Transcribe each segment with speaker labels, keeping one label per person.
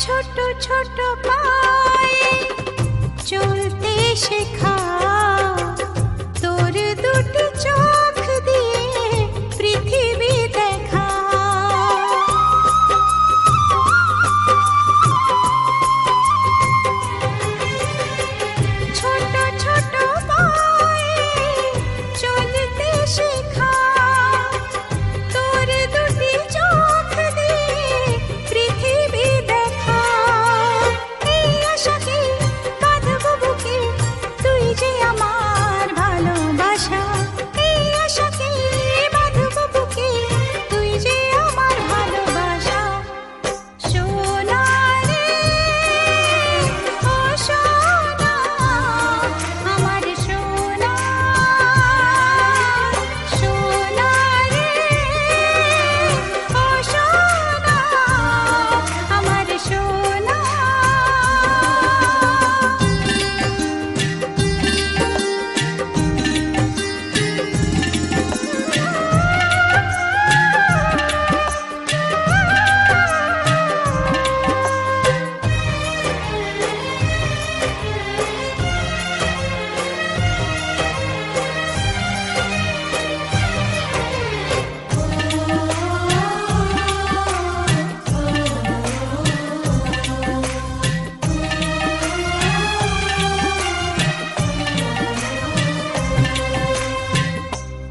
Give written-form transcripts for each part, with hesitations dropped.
Speaker 1: ছোট ছোট পায়ে চলতে শেখা, তোর দুটি চোখ দিয়ে পৃথিবী দেখা। ছোট ছোট পায়ে চলতে শেখা, তোর দুটি চোখ দিয়ে পৃথিবী দেখা। এই আশাকে বাঁধব বুকে, তুই যে আমার ভালোবাসা। এই আশাকে বাঁধব বুকে, তুই যে আমার ভালোবাসা। সোনা রে ও সোনা, আমার সোনা। সোনা রে ও সোনা, আমার সোনা।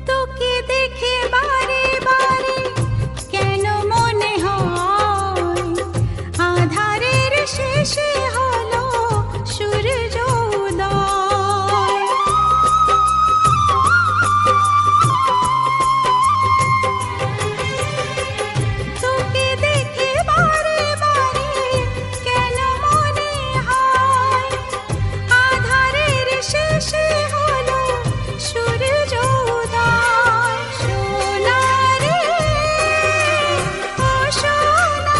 Speaker 1: তোকে দেখে বারে বারে কেন মনে হয় আঁধারের শেষে হলো সূর্য উদয়। তোকে দেখে বারে বারে কেন মনে হয় আঁধারের শেষে হলো সূর্য উদয়। সোনা রে ও সোনা,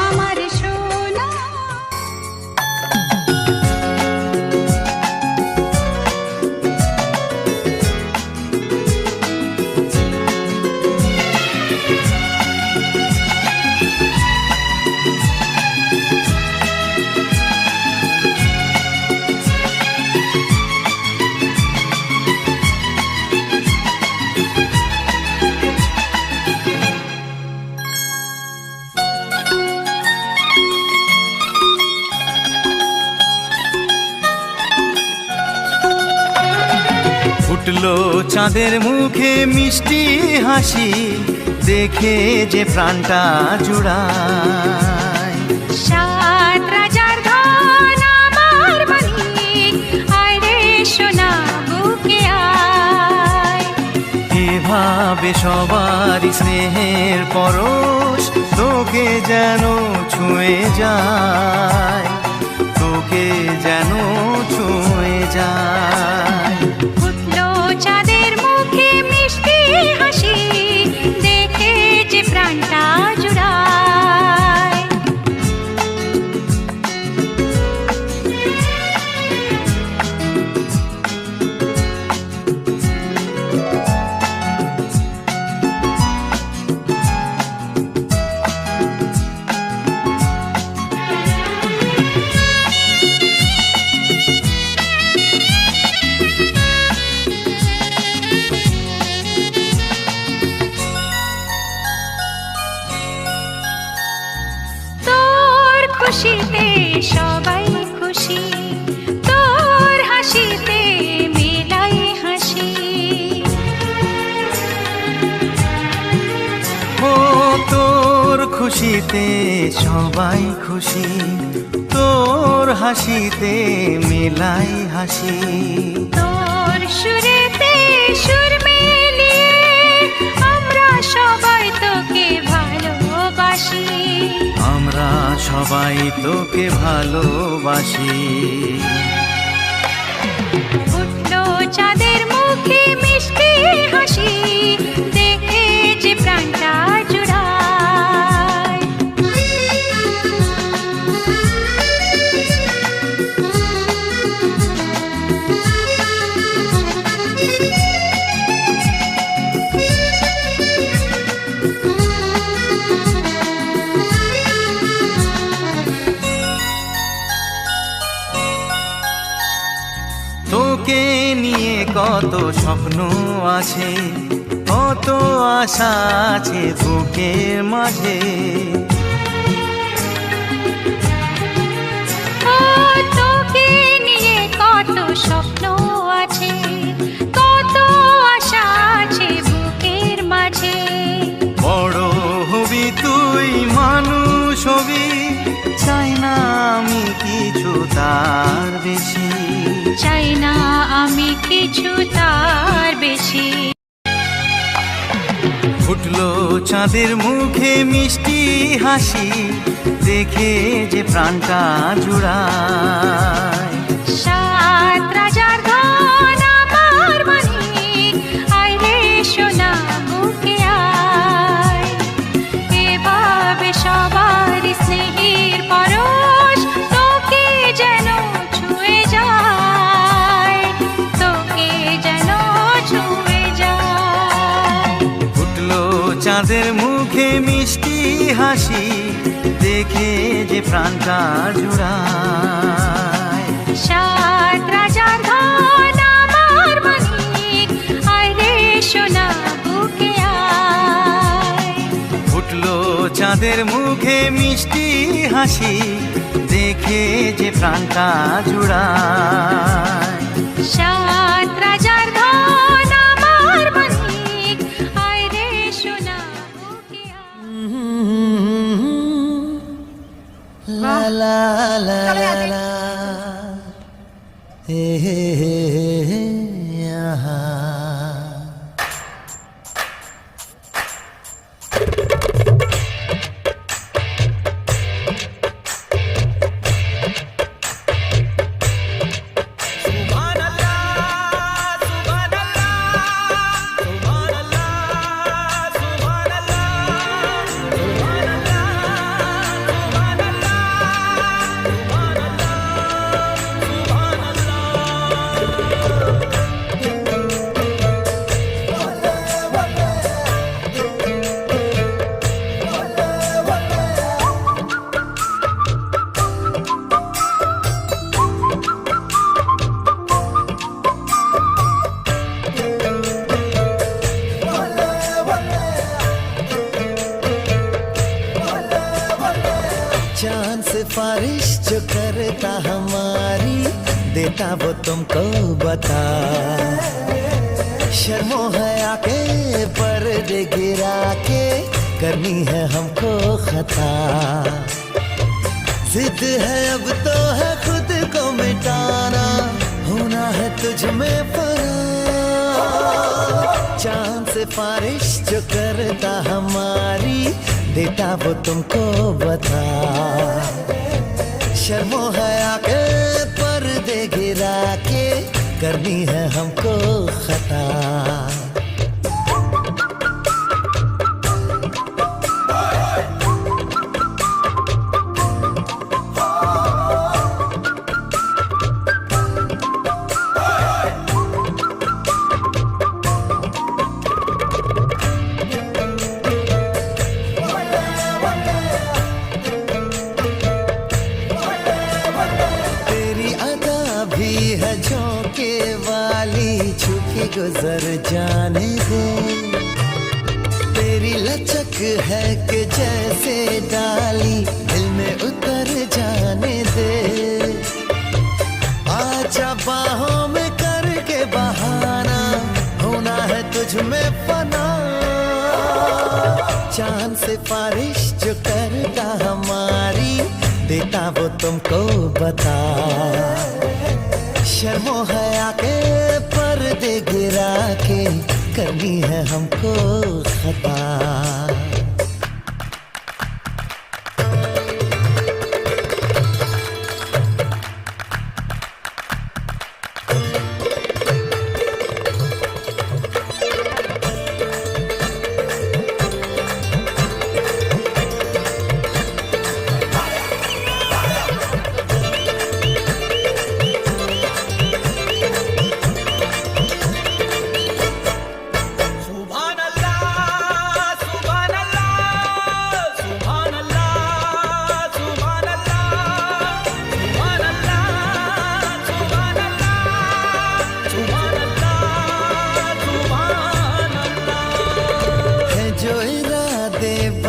Speaker 1: আমার সোনা।
Speaker 2: ফুটলো চাঁদের মুখে মিষ্টি হাসি, দেখে যে প্রাণটা জুড়ায়।
Speaker 1: সাত রাজার ধন আমার মানিক, আয় রে সোনা বুকে আয়।
Speaker 2: এভাবে সবারই স্নেহের পরশ তোকে যেন ছুঁয়ে যায়, তোকে যেন ছুঁয়ে যায়।
Speaker 1: ফুটলো চাঁদের মুখে মিষ্টি হাসি, দেখে যে প্রাণটা জুড়ায়। তোর খুশিতে সবাই খুশি, তোর হাসিতে মেলাই হাসি।
Speaker 2: ও তোর খুশিতে সবাই খুশি, তোর হাসিতে মেলাই হাসি।
Speaker 1: তোর সুরেতে সুর মিলিয়ে আমরা সবাই তোকে ভালোবাসি।
Speaker 2: আমরা সবাই তোকে ভালোবাসি।
Speaker 1: ফুটলো চাঁদের মুখে মিষ্টি হাসি, দেখে যে প্রাণটা জুড়ায়।
Speaker 2: কত স্বপ্ন আছে, কত আশা আছে বুকের মাঝে।
Speaker 1: ও তোকে নিয়ে কত স্বপ্ন আছে, কত আশা আছে বুকের মাঝে।
Speaker 2: বড় হবি তুই, মানুষ হবি, চাই না আমি কিছু তার বেশি,
Speaker 1: চাই না আমি কিছু তার বেশি।
Speaker 2: ফুটলো চাঁদের মুখে মিষ্টি হাসি, দেখে যে প্রাণটা জুড়ায়।
Speaker 1: সাত রাজার ধন আমার মানিক, আয় রে সোনা বুকে আয়। এভাবে সবার স্নেহের পরশ তোকে যেন ছুঁয়ে যায়, তোকে যেন ছুঁয়ে যায়।
Speaker 2: ফুটলো চাঁদের মুখে মিষ্টি হাসি, দেখে যে প্রাণটা জুড়ায়।
Speaker 1: সাত রাজার ধন আমার মানিক, আয় রে সোনা বুকে আয়।
Speaker 2: ফুটলো চাঁদের মুখে মিষ্টি হাসি, দেখে যে প্রাণটা জুড়ায়।
Speaker 1: সাত রাজার ধন আমার মানিক, আয় রে সোনা বুকে
Speaker 3: লা লা লা লা হে হে হে হে আহা। चांद सिफारिश जो करता हमारी, देता वो तुमको बता। शर्मो है आके पर्दे गिरा के, करनी है हमको खता। जिद है अब तो है खुद को मिटाना, होना है तुझ में फना। चांद सिफारिश जो करता हमारी, देता वो तुमको बता। शर्मो है आके पर्दे गिरा के, करनी है हमको खता। है झोंके वाली, छुके गुजर जाने दे। तेरी लचक है कि जैसे डाली, दिल में उतर जाने दे। आजा बाहों में करके बहाना, होना है तुझ में फना। चांद से बारिश जो करता हमारी, देता वो तुमको बता। शर्मो है आके पर्दे गिरा के, करनी है हमको खता।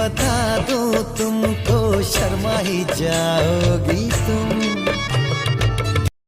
Speaker 3: बता दूं तुमको शर्मा ही जाओगी